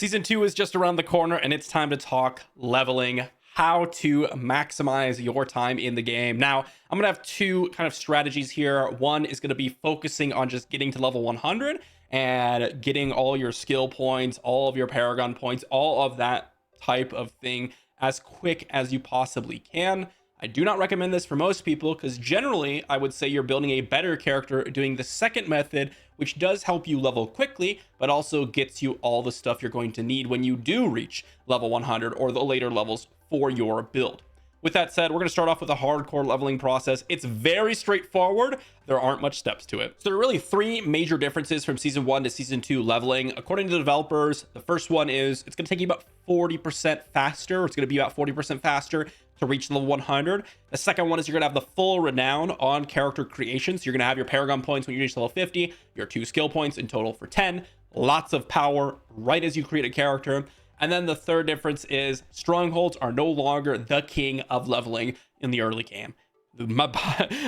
Season 2 is just around the corner, and it's time to talk leveling, how to maximize your time in the game. Now, I'm going to have two kind of strategies here. One is going to be focusing on just getting to level 100 and getting all your skill points, all of your Paragon points, all of that type of thing as quick as you possibly can. I do not recommend this for most people because generally I would say you're building a better character doing the second method, which does help you level quickly, but also gets you all the stuff you're going to need when you do reach level 100 or the later levels for your build. With that said, we're going to start off with a hardcore leveling process. It's very straightforward. There aren't much steps to it. So there are really three major differences from season 1 to season 2 leveling. According to the developers, the first one is it's going to take you about 40% faster. It's going to be about 40% faster to reach level 100. The second one is you're going to have the full renown on character creation. So you're going to have your Paragon points when you reach level 50, your 2 skill points in total for 10, lots of power right as you create a character. And then the third difference is strongholds are no longer the king of leveling in the early game.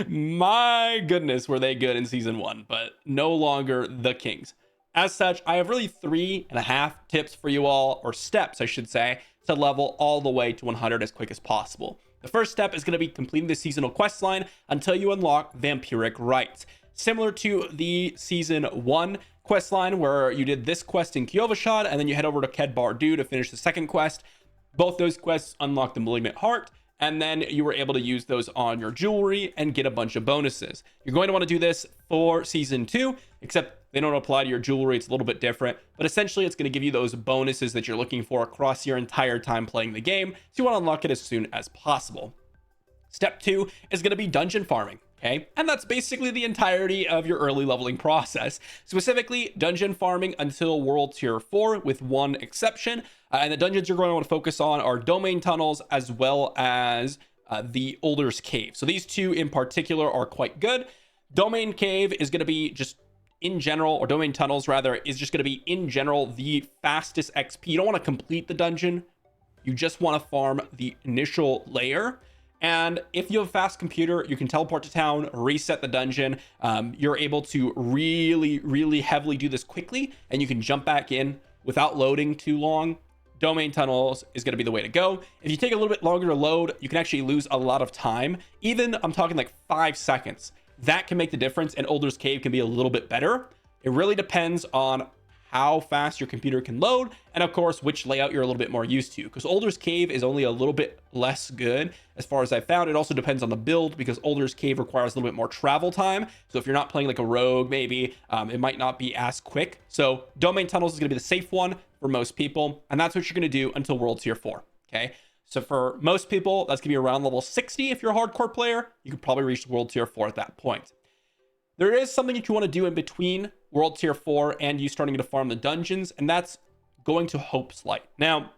My goodness, were they good in season 1, but no longer the kings. As such, I have really 3.5 tips for you all, or steps, I should say, to level all the way to 100 as quick as possible. The first step is going to be completing the seasonal quest line until you unlock vampiric rights. Similar to the season 1 quest line where you did this quest in Kyovashad and then you head over to Kedbardu to finish the second quest. Both those quests unlock the Malignant Heart, and then you were able to use those on your jewelry and get a bunch of bonuses. You're going to want to do this for season 2, except they don't apply to your jewelry. It's a little bit different, but essentially it's going to give you those bonuses that you're looking for across your entire time playing the game. So you want to unlock it as soon as possible. Step 2 is going to be dungeon farming. Okay, and that's basically the entirety of your early leveling process, specifically dungeon farming until world tier 4 with one exception. And the dungeons you're going to want to focus on are domain tunnels as well as the Older's Cave. So these two in particular are quite good. Domain Cave is going to be just in general, or domain tunnels rather, is just going to be in general the fastest XP. You don't want to complete the dungeon. You just want to farm the initial layer. And if you have a fast computer, you can teleport to town, reset the dungeon. You're able to really heavily do this quickly, and you can jump back in without loading too long. Domain tunnels is going to be the way to go. If you take a little bit longer to load, you can actually lose a lot of time. Even, I'm talking like 5 seconds. That can make the difference, and Older's Cave can be a little bit better. It really depends on how fast your computer can load, and of course which layout you're a little bit more used to, because Older's Cave is only a little bit less good as far as I found. It also depends on the build, because Older's Cave requires a little bit more travel time. So if you're not playing like a rogue, maybe it might not be as quick. So domain tunnels is going to be the safe one for most people, and that's what you're going to do until world tier 4. Okay, so for most people that's going to be around level 60. If you're a hardcore player, you could probably reach world tier 4 at that point. There is something that you want to do in between world tier 4 and you starting to farm the dungeons, and that's going to Hope's Light. Now,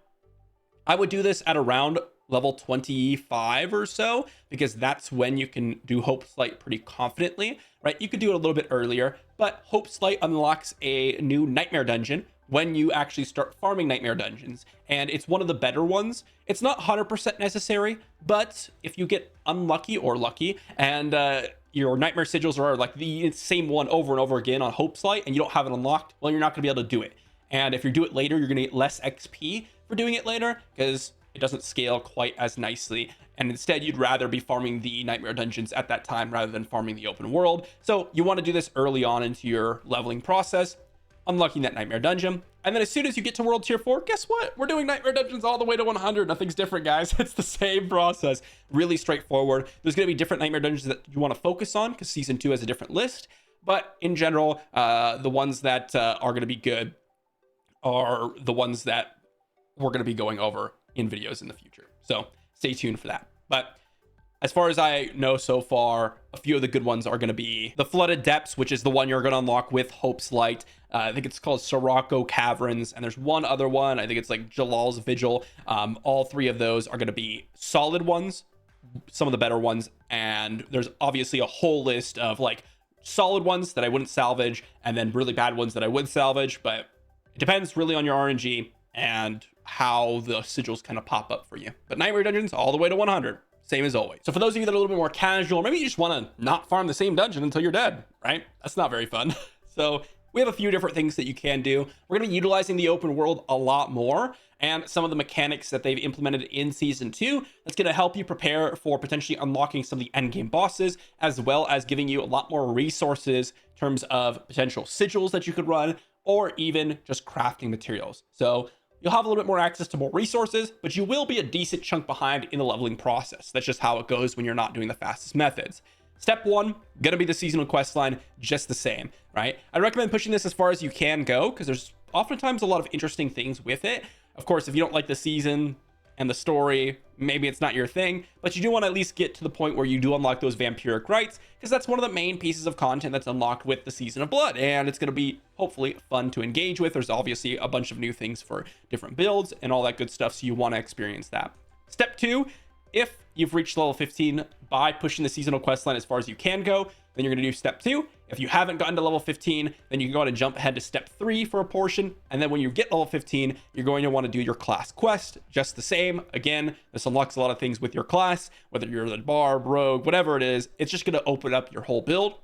I would do this at around level 25 or so, because that's when you can do Hope's Light pretty confidently, right? You could do it a little bit earlier, but Hope's Light unlocks a new nightmare dungeon when you actually start farming nightmare dungeons, and it's one of the better ones. It's not 100% necessary, but if you get unlucky or lucky and your nightmare sigils are like the same one over and over again on Hope's Light and you don't have it unlocked, well, you're not going to be able to do it. And if you do it later, you're going to get less XP for doing it later because it doesn't scale quite as nicely. And instead, you'd rather be farming the nightmare dungeons at that time rather than farming the open world. So you want to do this early on into your leveling process, unlocking that nightmare dungeon. And then as soon as you get to world tier 4, guess what? We're doing nightmare dungeons all the way to 100. Nothing's different, guys. It's the same process. Really straightforward. There's going to be different nightmare dungeons that you want to focus on because season 2 has a different list. But in general, the ones that are going to be good are the ones that we're going to be going over in videos in the future. So stay tuned for that. But as far as I know so far, a few of the good ones are going to be the Flooded Depths, which is the one you're going to unlock with Hope's Light. I think it's called Sirocco Caverns, and there's one other one. I think it's like Jalal's Vigil. All three of those are going to be solid ones, some of the better ones. And there's obviously a whole list of like solid ones that I wouldn't salvage, and then really bad ones that I would salvage. But it depends really on your RNG and how the sigils kind of pop up for you. But Nightmare Dungeons all the way to 100. Same as always. So for those of you that are a little bit more casual, maybe you just want to not farm the same dungeon until you're dead, right? That's not very fun. So we have a few different things that you can do. We're going to be utilizing the open world a lot more, and some of the mechanics that they've implemented in season 2 that's going to help you prepare for potentially unlocking some of the end game bosses, as well as giving you a lot more resources in terms of potential sigils that you could run, or even just crafting materials. So you'll have a little bit more access to more resources, but you will be a decent chunk behind in the leveling process. That's just how it goes when you're not doing the fastest methods. Step 1, gonna be the seasonal quest line, just the same, right? I recommend pushing this as far as you can go, because there's oftentimes a lot of interesting things with it. Of course, if you don't like the season and the story, maybe it's not your thing, but you do want to at least get to the point where you do unlock those vampiric rights, because that's one of the main pieces of content that's unlocked with the Season of Blood, and it's going to be hopefully fun to engage with. There's obviously a bunch of new things for different builds and all that good stuff, so you want to experience that. Step 2, if you've reached level 15 by pushing the seasonal quest line as far as you can go, then you're going to do step 2. If you haven't gotten to level 15, then you can go ahead and jump ahead to step 3 for a portion. And then when you get level 15, you're going to want to do your class quest just the same. Again, this unlocks a lot of things with your class, whether you're the barb, rogue, whatever it is. It's just going to open up your whole build.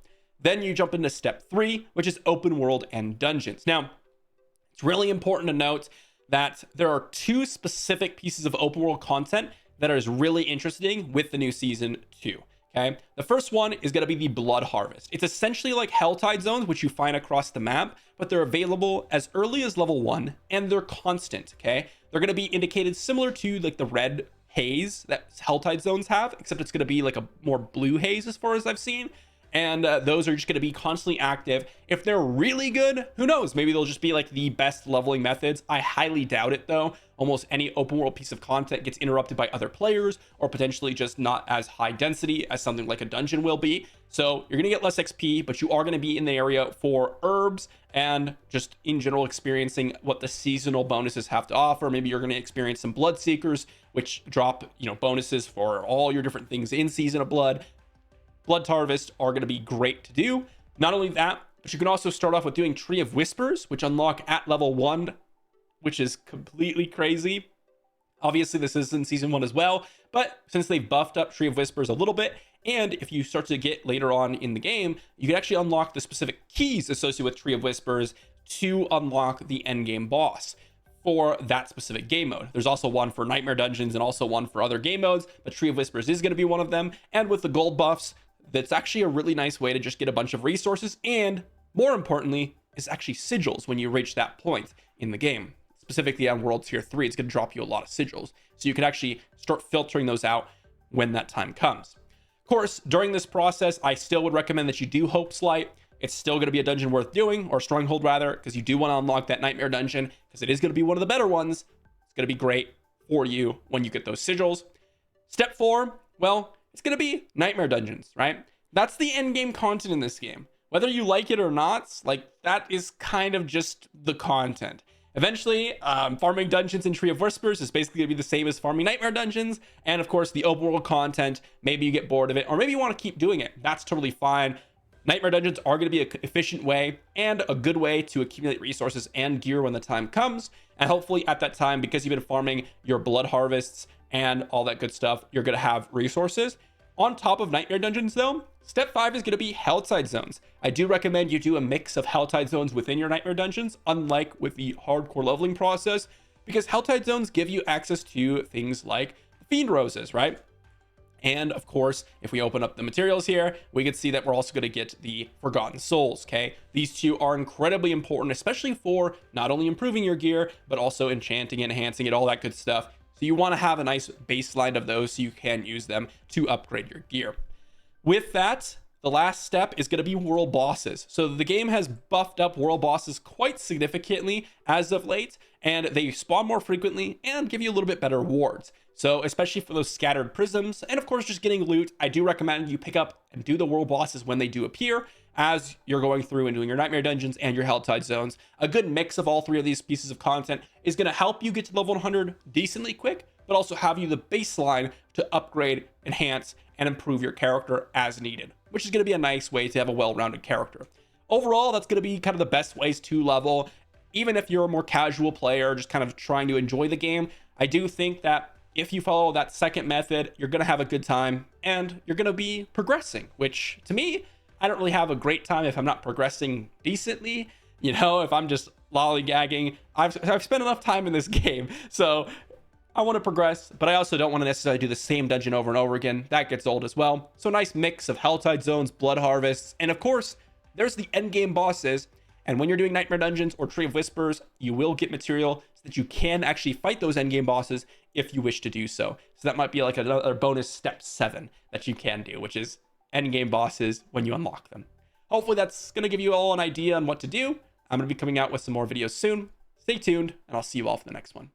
Then you jump into step 3, which is open world and dungeons. Now, it's really important to note that there are 2 specific pieces of open world content that is really interesting with the new season 2. Okay, the first one is going to be the blood harvest. It's essentially like Helltide zones, which you find across the map, but they're available as early as level 1, and they're constant. Okay, they're going to be indicated similar to like the red haze that Helltide zones have, except it's going to be like a more blue haze as far as I've seen. And those are just going to be constantly active. If they're really good, who knows? Maybe they'll just be like the best leveling methods. I highly doubt it, though. Almost any open world piece of content gets interrupted by other players, or potentially just not as high density as something like a dungeon will be. So you're going to get less XP, but you are going to be in the area for herbs and just in general experiencing what the seasonal bonuses have to offer. Maybe you're going to experience some blood seekers, which drop, bonuses for all your different things in Season of Blood. Blood harvest are going to be great to do. Not only that, but you can also start off with doing Tree of Whispers, which unlock at level 1, which is completely crazy. Obviously, this is in season 1 as well, but since they've buffed up Tree of Whispers a little bit, and if you start to get later on in the game, you can actually unlock the specific keys associated with Tree of Whispers to unlock the end game boss for that specific game mode. There's also one for Nightmare Dungeons and also one for other game modes, but Tree of Whispers is going to be one of them. And with the gold buffs, that's actually a really nice way to just get a bunch of resources, and more importantly, is actually sigils when you reach that point in the game. Specifically on World Tier 3, it's going to drop you a lot of sigils, so you can actually start filtering those out when that time comes. Of course, during this process, I still would recommend that you do Hope's Light. It's still going to be a dungeon worth doing, or Stronghold rather, because you do want to unlock that Nightmare Dungeon, because it is going to be one of the better ones. It's going to be great for you when you get those sigils. Step 4, well, it's going to be Nightmare Dungeons, right? That's the end game content in this game. Whether you like it or not, like, that is kind of just the content. Eventually, farming dungeons in Tree of Whispers is basically going to be the same as farming Nightmare Dungeons. And of course, the open world content, maybe you get bored of it, or maybe you want to keep doing it. That's totally fine. Nightmare Dungeons are going to be an efficient way and a good way to accumulate resources and gear when the time comes. And hopefully at that time, because you've been farming your blood harvests and all that good stuff, you're going to have resources. On top of Nightmare Dungeons, though, step 5 is going to be Helltide zones. I do recommend you do a mix of Helltide zones within your Nightmare Dungeons, unlike with the hardcore leveling process, because Helltide zones give you access to things like Fiend Roses, right? And of course, if we open up the materials here, we can see that we're also going to get the Forgotten Souls, okay? These 2 are incredibly important, especially for not only improving your gear, but also enchanting it, enhancing it, all that good stuff. So you want to have a nice baseline of those so you can use them to upgrade your gear. With that, the last step is going to be world bosses. So the game has buffed up world bosses quite significantly as of late, and they spawn more frequently and give you a little bit better rewards. So especially for those scattered prisms, and of course just getting loot, I do recommend you pick up and do the world bosses when they do appear, as you're going through and doing your Nightmare Dungeons and your Helltide zones. A good mix of all 3 of these pieces of content is going to help you get to level 100 decently quick, but also have you the baseline to upgrade, enhance, and improve your character as needed, which is going to be a nice way to have a well-rounded character. Overall, that's going to be kind of the best ways to level. Even if you're a more casual player, just kind of trying to enjoy the game, I do think that if you follow that second method, you're going to have a good time and you're going to be progressing, which to me, I don't really have a great time if I'm not progressing decently. You know, if I'm just lollygagging, I've spent enough time in this game. So I want to progress, but I also don't want to necessarily do the same dungeon over and over again. That gets old as well. So a nice mix of Helltide Zones, Blood Harvests, and of course, there's the endgame bosses. And when you're doing Nightmare Dungeons or Tree of Whispers, you will get material so that you can actually fight those endgame bosses if you wish to do so. So that might be like another bonus step 7 that you can do, which is endgame bosses when you unlock them. Hopefully that's going to give you all an idea on what to do. I'm going to be coming out with some more videos soon. Stay tuned, and I'll see you all for the next one.